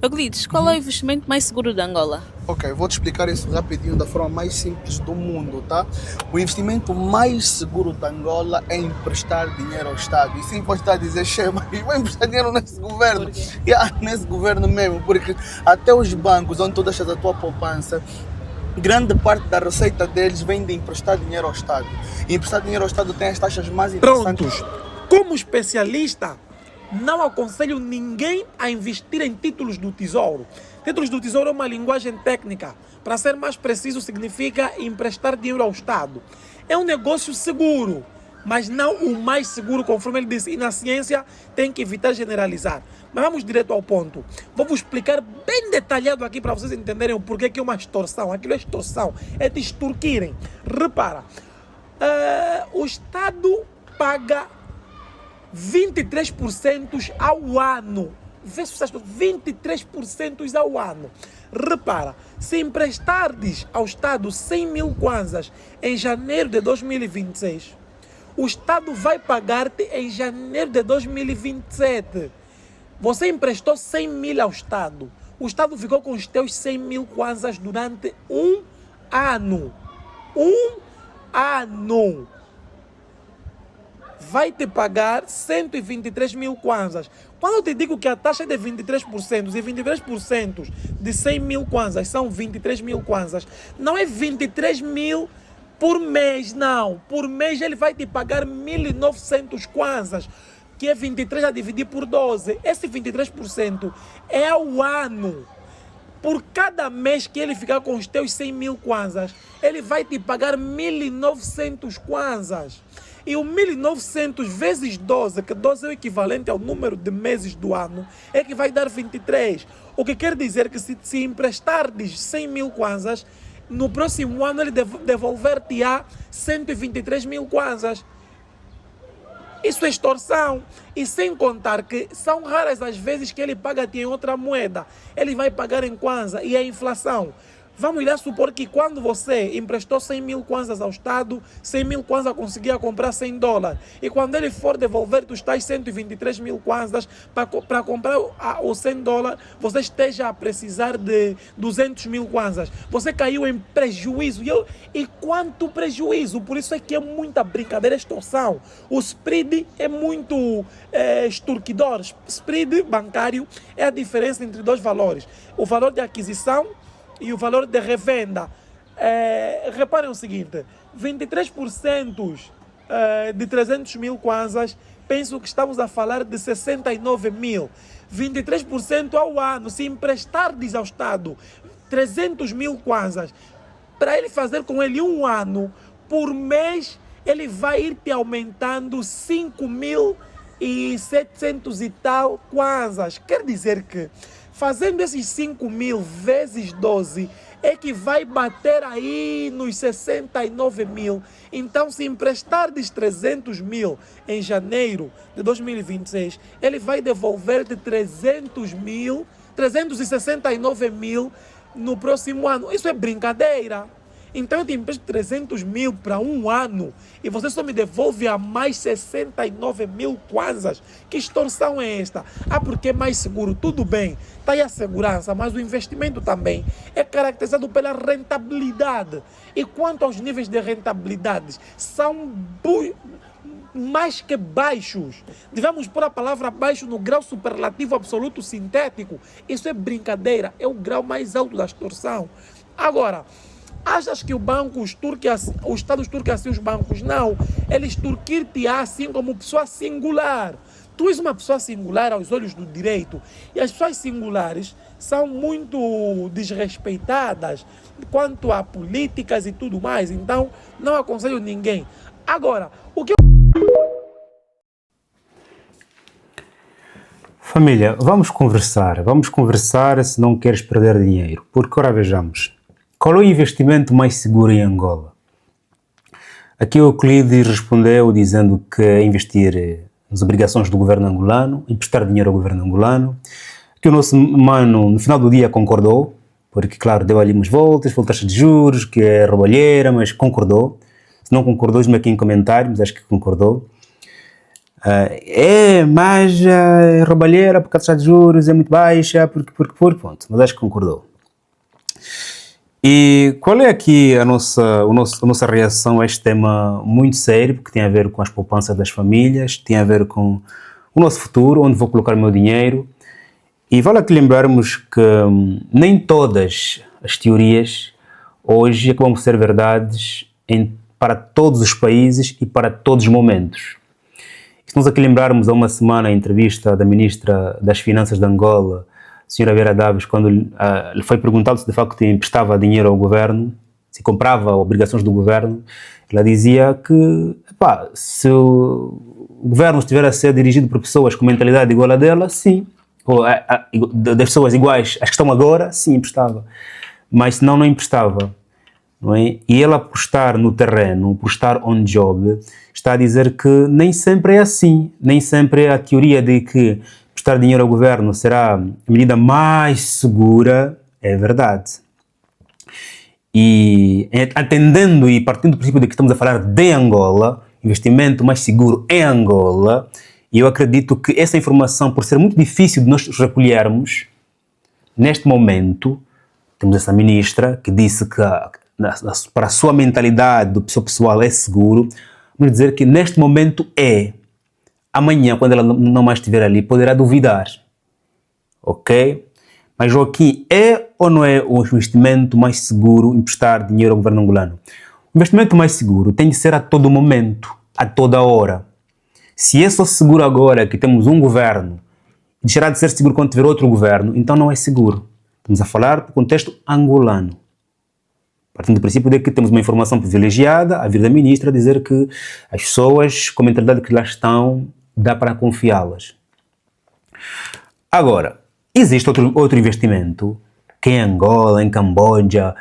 Euclides, qual é o investimento mais seguro de Angola? Ok, vou te explicar isso rapidinho da forma mais simples do mundo, tá? O investimento mais seguro de Angola é emprestar dinheiro ao Estado. E sim, pode estar a dizer, Chema, eu vou emprestar dinheiro nesse governo. Por quê? Nesse governo mesmo, porque até os bancos onde tu deixas a tua poupança, grande parte da receita deles vem de emprestar dinheiro ao Estado. E emprestar dinheiro ao Estado tem as taxas mais interessantes. Prontos. Como especialista, não aconselho ninguém a investir em títulos do Tesouro. Títulos do Tesouro é uma linguagem técnica. Para ser mais preciso, significa emprestar dinheiro ao Estado. É um negócio seguro, mas não o mais seguro, conforme ele disse. E na ciência tem que evitar generalizar. Mas vamos direto ao ponto. Vou-vos explicar bem detalhado aqui para vocês entenderem o porquê que é uma extorsão. Aquilo é extorsão, é te extorquirem. Repara, o Estado paga 23% ao ano. Vê se vocês 23% ao ano. Repara, se emprestardes ao Estado 100 mil kwanzas em janeiro de 2026, o Estado vai pagar-te em janeiro de 2027. Você emprestou 100 mil ao Estado. O Estado ficou com os teus 100 mil kwanzas durante um ano. Um ano. Vai te pagar 123 mil kwanzas. Quando eu te digo que a taxa é de 23% e 23% de 100 mil kwanzas são 23 mil kwanzas, não é 23 mil por mês, não. Por mês ele vai te pagar 1.900 kwanzas, que é 23 a dividir por 12. Esse 23% é ao ano. Por cada mês que ele ficar com os teus 100 mil kwanzas, ele vai te pagar 1.900 kwanzas. E o 1.900 vezes 12, que 12 é o equivalente ao número de meses do ano, é que vai dar 23. O que quer dizer que se emprestardes 100 mil kwanzas, no próximo ano ele devolver-te-á 123 mil kwanzas. Isso é extorsão. E sem contar que são raras as vezes que ele paga-te em outra moeda. Ele vai pagar em kwanza e a inflação. Vamos lá supor que quando você emprestou 100 mil kwanzas ao Estado, 100 mil kwanzas conseguia comprar 100 dólares. E quando ele for devolver os tais 123 mil kwanzas para comprar os 100 dólares, você esteja a precisar de 200 mil kwanzas. Você caiu em prejuízo. E quanto prejuízo? Por isso é que é muita brincadeira, extorsão. O spread é muito extorquidor. Spread bancário é a diferença entre dois valores. O valor de aquisição e o valor de revenda. Reparem o seguinte, 23% de 300 mil kwanzas, penso que estamos a falar de 69 mil. 23% ao ano, se emprestardes ao Estado 300 mil kwanzas, para ele fazer com ele um ano, por mês, ele vai ir te aumentando 5.700 e tal kwanzas. Quer dizer que fazendo esses 5 mil vezes 12, é que vai bater aí nos 69 mil. Então, se emprestardes 300 mil em janeiro de 2026, ele vai devolver-te 369 mil no próximo ano. Isso é brincadeira. Então eu te empresto 300 mil para um ano e você só me devolve a mais 69 mil kwanzas. Que extorsão é esta? Porque é mais seguro, tudo bem, está aí a segurança, mas o investimento também é caracterizado pela rentabilidade. E quanto aos níveis de rentabilidade, são mais que baixos. Devemos pôr a palavra baixo no grau superlativo absoluto sintético. Isso é brincadeira, é o grau mais alto da extorsão. Agora, achas que os Estados turcos assim os bancos? Não. Eles extorquir-te-á assim como pessoa singular. Tu és uma pessoa singular aos olhos do direito. E as pessoas singulares são muito desrespeitadas quanto a políticas e tudo mais. Então, não aconselho ninguém. Agora, o que Família, vamos conversar se não queres perder dinheiro. Porque, ora vejamos, qual é o investimento mais seguro em Angola? Aqui o Euclides respondeu dizendo que é investir nas obrigações do governo angolano, emprestar dinheiro ao governo angolano, que o nosso mano no final do dia concordou, porque claro, deu ali umas voltas, falou taxa de juros, que é roubalheira, mas concordou. Se não concordou, diz-me aqui em comentários, mas acho que concordou. Mas a roubalheira porque a taxa de juros é muito baixa, porque, pronto, mas acho que concordou. E qual é aqui a nossa reação a este tema muito sério, porque tem a ver com as poupanças das famílias, tem a ver com o nosso futuro, onde vou colocar o meu dinheiro. E vale aqui lembrarmos que nem todas as teorias hoje acabam por ser verdades para todos os países e para todos os momentos. Se nós aqui lembrarmos há uma semana a entrevista da Ministra das Finanças de Angola, a senhora Vera Daves, quando lhe foi perguntado se de facto emprestava dinheiro ao governo, se comprava obrigações do governo, ela dizia que se o governo estiver a ser dirigido por pessoas com mentalidade igual a dela, sim. Ou das pessoas iguais às que estão agora, sim, emprestava. Mas senão não emprestava. Não é? E ele, por estar no terreno, por estar on job, está a dizer que nem sempre é assim. Nem sempre é a teoria de que prestar dinheiro ao governo será a medida mais segura, é verdade. E atendendo e partindo do princípio de que estamos a falar de Angola, investimento mais seguro em Angola, e eu acredito que essa informação, por ser muito difícil de nós recolhermos, neste momento, temos essa ministra que disse que para a sua mentalidade do seu pessoal é seguro, vamos dizer que neste momento é. Amanhã, quando ela não mais estiver ali, poderá duvidar. Ok? Mas, Joaquim, é ou não é o investimento mais seguro emprestar dinheiro ao governo angolano? O investimento mais seguro tem de ser a todo momento, a toda hora. Se é só seguro agora que temos um governo e deixará de ser seguro quando tiver outro governo, então não é seguro. Estamos a falar do contexto angolano. Partindo do princípio de que temos uma informação privilegiada, a vir da ministra dizer que as pessoas com a mentalidade que lá estão, dá para confiá-las. Agora, existe outro investimento que em Angola, em Camboja,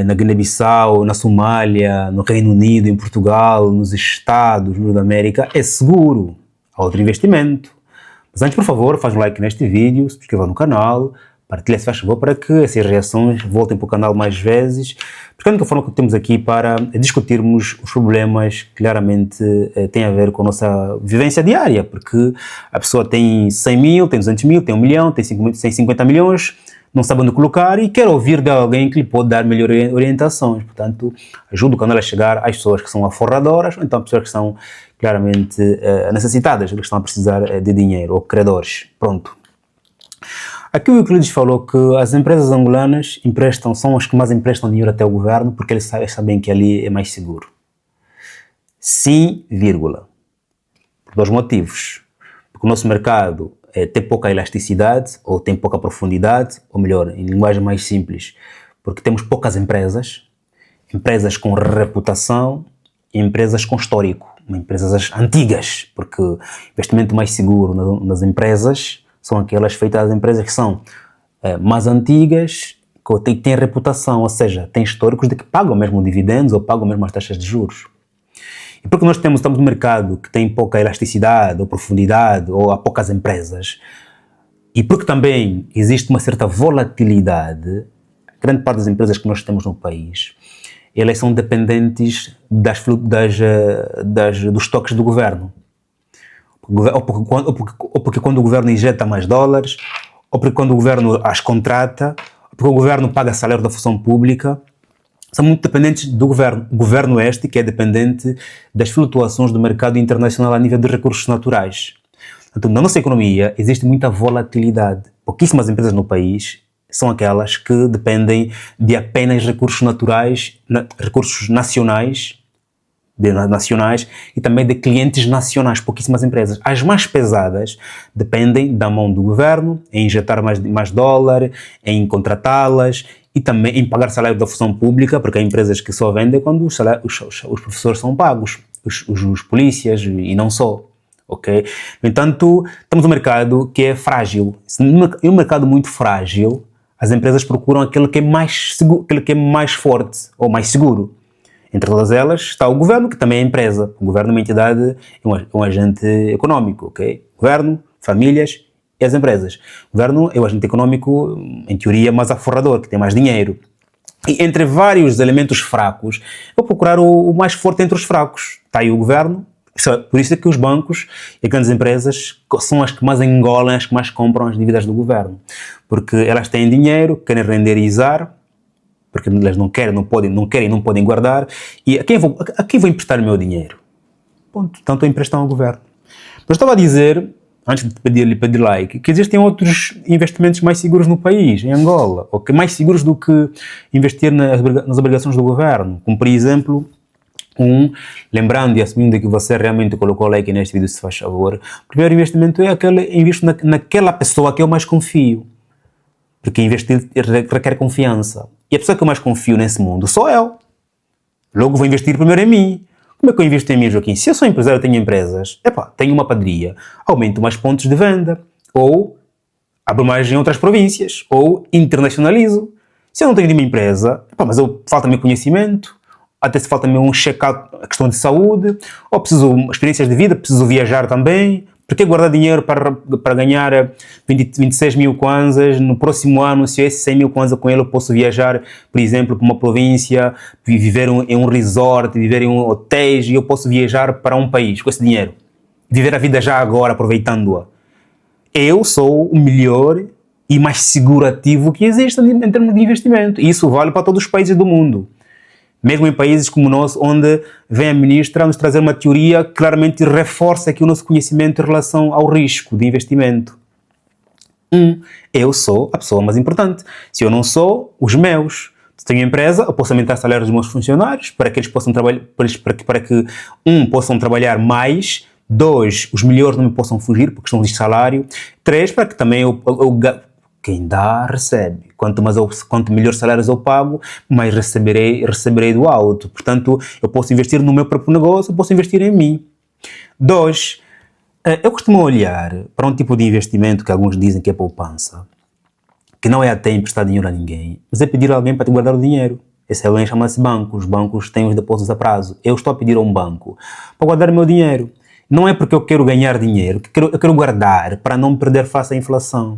na Guiné-Bissau, na Somália, no Reino Unido, em Portugal, nos Estados Unidos da América, é seguro. Há outro investimento. Mas antes, por favor, faz um like neste vídeo, se inscreva no canal, partilha se faz favor para que essas reações voltem para o canal mais vezes, porque é a única forma que temos aqui para discutirmos os problemas que claramente têm a ver com a nossa vivência diária, porque a pessoa tem 100 mil, tem 200 mil, tem 1 milhão, tem 50 milhões, não sabe onde colocar e quer ouvir de alguém que lhe pode dar melhores orientações. Portanto, ajuda o canal a chegar às pessoas que são aforradoras ou então às pessoas que são claramente necessitadas, que estão a precisar de dinheiro, ou credores. Pronto. Aqui o Euclides falou que as empresas angolanas são as que mais emprestam dinheiro até o governo porque eles sabem que ali é mais seguro. Sim, vírgula. Por 2 motivos. Porque o nosso mercado tem pouca elasticidade, ou tem pouca profundidade, ou melhor, em linguagem mais simples, porque temos poucas empresas com reputação e empresas com histórico, empresas antigas, porque o investimento mais seguro nas empresas são aquelas feitas às empresas que são mais antigas, que têm reputação, ou seja, têm históricos de que pagam mesmo dividendos ou pagam mesmo as taxas de juros. E porque nós estamos no mercado que tem pouca elasticidade ou profundidade ou há poucas empresas, e porque também existe uma certa volatilidade, grande parte das empresas que nós temos no país, elas são dependentes dos estoques do governo. Ou porque quando o governo injeta mais dólares, ou porque quando o governo as contrata, ou porque o governo paga salário da função pública, são muito dependentes do governo. O governo este que é dependente das flutuações do mercado internacional a nível de recursos naturais. Então, na nossa economia existe muita volatilidade. Pouquíssimas empresas no país são aquelas que dependem de apenas recursos naturais, recursos nacionais e também de clientes nacionais, pouquíssimas empresas. As mais pesadas dependem da mão do governo, em injetar mais dólar, em contratá-las e também em pagar salário da função pública, porque há empresas que só vendem quando os professores são pagos, os polícias e não só. Okay? No entanto, temos um mercado que é frágil. Em um mercado muito frágil, as empresas procuram aquele que é mais seguro, aquele que é mais forte ou mais seguro. Entre todas elas está o governo, que também é empresa. O governo é uma entidade, é um agente econômico, ok? Governo, famílias e as empresas. O governo é o agente econômico, em teoria, mais aforrador, que tem mais dinheiro. E entre vários elementos fracos, eu vou procurar o mais forte entre os fracos. Está aí o governo, Por isso é que os bancos e grandes empresas são as que mais engolam, as que mais compram as dívidas do governo. Porque elas têm dinheiro, querem renderizar, porque elas não querem, não podem guardar. E a quem vou emprestar o meu dinheiro? Ponto. Então estou a emprestar ao governo. Mas eu estava a dizer, antes de pedir like, que existem outros investimentos mais seguros no país, em Angola, ou que mais seguros do que investir nas obrigações do governo, como por exemplo, lembrando e assumindo que você realmente colocou like neste vídeo, se faz favor, o primeiro investimento é aquele investo naquela pessoa que eu mais confio, porque investir requer confiança, e a pessoa que eu mais confio nesse mundo sou eu, logo vou investir primeiro em mim. Como é que eu invisto em mim, Joaquim? Se eu sou empresário e tenho empresas, tenho uma padaria, aumento mais pontos de venda, ou abro mais em outras províncias, ou internacionalizo. Se eu não tenho nenhuma empresa, mas falta-me conhecimento, até se falta-me um check-up, a questão de saúde, ou preciso experiências de vida, preciso viajar também. Por que guardar dinheiro para ganhar 26 mil kwanzas? No próximo ano, se eu esses 100 mil kwanzas com ele, eu posso viajar, por exemplo, para uma província, viver em um resort, viver em hotéis, e eu posso viajar para um país com esse dinheiro. Viver a vida já agora, aproveitando-a. Eu sou o melhor e mais seguro ativo que existe em termos de investimento. E isso vale para todos os países do mundo. Mesmo em países como o nosso, onde vem a ministra nos trazer uma teoria que claramente reforça aqui o nosso conhecimento em relação ao risco de investimento. Eu sou a pessoa mais importante. Se eu não sou, os meus. Se tenho empresa, eu posso aumentar o salário dos meus funcionários para que eles possam trabalhar, para que possam trabalhar mais, 2, os melhores não me possam fugir por questão de salário, 3, para que também quem dá, recebe. Quanto melhores salários eu pago, mais receberei do alto. Portanto, eu posso investir no meu próprio negócio, eu posso investir em mim. 2, eu costumo olhar para um tipo de investimento que alguns dizem que é poupança, que não é até emprestar dinheiro a ninguém, mas é pedir a alguém para te guardar o dinheiro. Esse alguém chama-se banco. Os bancos têm os depósitos a prazo. Eu estou a pedir a um banco para guardar o meu dinheiro. Não é porque eu quero ganhar dinheiro, eu quero guardar para não me perder face à inflação.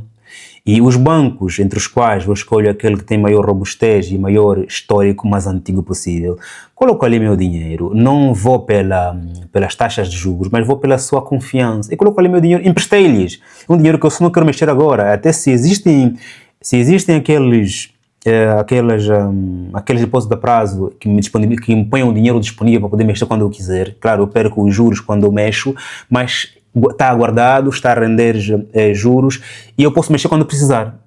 E os bancos, entre os quais eu escolho aquele que tem maior robustez e maior histórico mais antigo possível, coloco ali meu dinheiro, não vou pelas taxas de juros, mas vou pela sua confiança, e coloco ali meu dinheiro, emprestei-lhes, um dinheiro que eu só não quero mexer agora, até se existem aqueles depósitos a prazo que me põem o dinheiro disponível para poder mexer quando eu quiser. Claro, eu perco os juros quando eu mexo, mas está guardado, está a render juros e eu posso mexer quando precisar.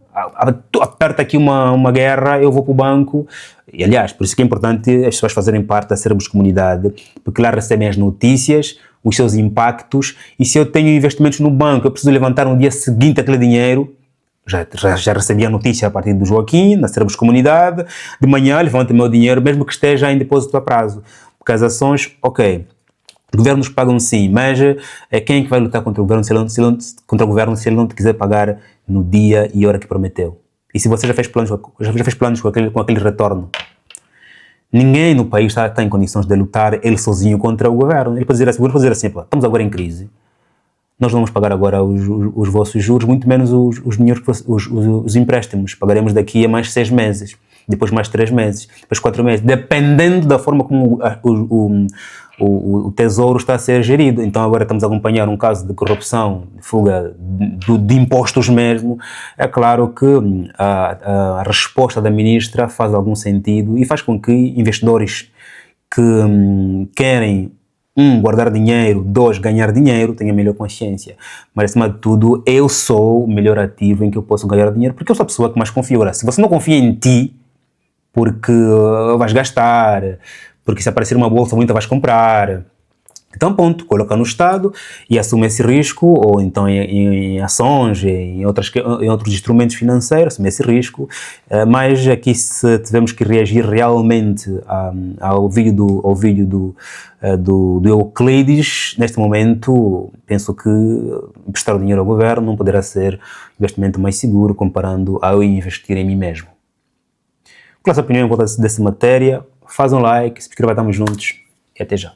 Aperta aqui uma guerra, eu vou para o banco. E, aliás, por isso que é importante as pessoas fazerem parte da Cerebros Comunidade, porque lá recebem as notícias, os seus impactos, e se eu tenho investimentos no banco, eu preciso levantar no dia seguinte aquele dinheiro. Já recebi a notícia a partir do Joaquim, na Cerebros Comunidade, de manhã levanto o meu dinheiro, mesmo que esteja em depósito a prazo. Porque as ações, governos pagam sim, mas quem é que vai lutar contra o governo se ele não te quiser pagar no dia e hora que prometeu? E se você já fez planos com aquele retorno? Ninguém no país está em condições de lutar ele sozinho contra o governo. Ele pode dizer assim, estamos agora em crise, nós não vamos pagar agora os vossos juros, muito menos os empréstimos. Pagaremos daqui a mais 6 meses, depois mais 3 meses, depois 4 meses, dependendo da forma como o tesouro está a ser gerido. Então agora estamos a acompanhar um caso de corrupção, de fuga de impostos mesmo. É claro que a resposta da ministra faz algum sentido e faz com que investidores que querem guardar dinheiro, 2, ganhar dinheiro, tenha melhor consciência. Mas, acima de tudo, eu sou o melhor ativo em que eu posso ganhar dinheiro, porque eu sou a pessoa que mais confia. Ora, se você não confia em ti, porque vais gastar, porque se aparecer uma bolsa muita vais comprar, então ponto, coloca no Estado e assume esse risco, ou então em ações, em outros instrumentos financeiros, assume esse risco. Mas aqui, se tivermos que reagir realmente ao vídeo do Euclides, neste momento, penso que emprestar o dinheiro ao governo não poderá ser o investimento mais seguro comparando a eu investir em mim mesmo. Com a sua opinião em volta dessa matéria, faz um like, se inscreva, estamos juntos e até já.